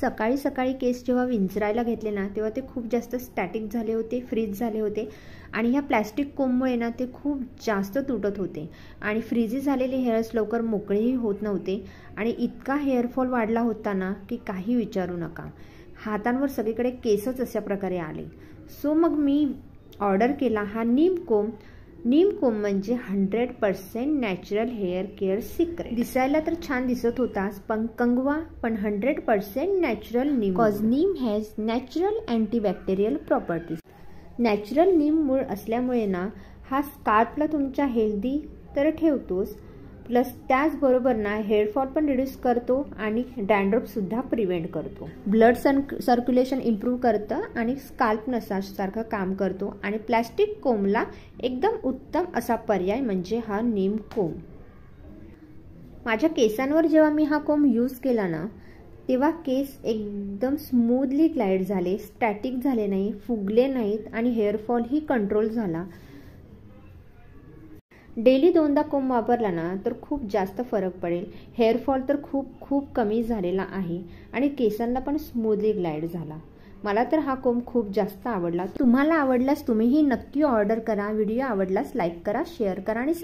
सकाळी सकाळी केस जेव्हा विंचरायला घेतले ना तेव्हा ते खूप जास्त स्टॅटिक झाले होते, फ्रीज झाले होते आणि ह्या प्लॅस्टिक कोममुळे ना ते खूप जास्त तुटत होते आणि फ्रीजी झालेले हेअर्स लवकर मोकळेही होत नव्हते आणि इतका हेअरफॉल वाढला होता ना की काही विचारू नका. हातांवर सगळीकडे केसच अशा प्रकारे आले. सो मग मी ऑर्डर केला हा नीम कोम. नीम कोम म्हणजे 100% नॅचरल हेअर केअर सिक्रेट. दिसायला तर छान दिसत होताच पण कंगवा, पण 100% natural neem. Cause neem has natural antibacterial properties. Natural neem मूळ असल्यामुळे ना हा स्काल्पला तुमच्या हेल्दी तर ठेवतोच, प्लस त्याचबरोबर ना हेअरफॉल पण रिड्यूस करतो आणि डॅन्ड्रफसुद्धा प्रिव्हेंट करतो. ब्लड सर्क्युलेशन इम्प्रूव्ह करतं आणि स्काल्प मसाजसारखं काम करतो आणि प्लॅस्टिक कोमला एकदम उत्तम असा पर्याय म्हणजे हा नीम कोम. माझ्या केसांवर जेव्हा मी हा कोम यूज केला ना तेव्हा केस एकदम स्मूथली ग्लाइड झाले, स्टॅटिक झाले नाही, फुगले नाहीत आणि हेअरफॉलही कंट्रोल झाला. डेली 2दा कोम वापरला ना तर खूप जास्त फरक पडेल. हेअरफॉल तर खूप खूप कमी झालेला आहे आणि केसांना पण स्मूथली ग्लाइड झाला. मला तर हा कोम खूप जास्त आवडला. तुम्हाला आवडल्यास तुम्हीही नक्की ऑर्डर करा. व्हिडिओ आवडल्यास लाईक करा, शेअर करा आणि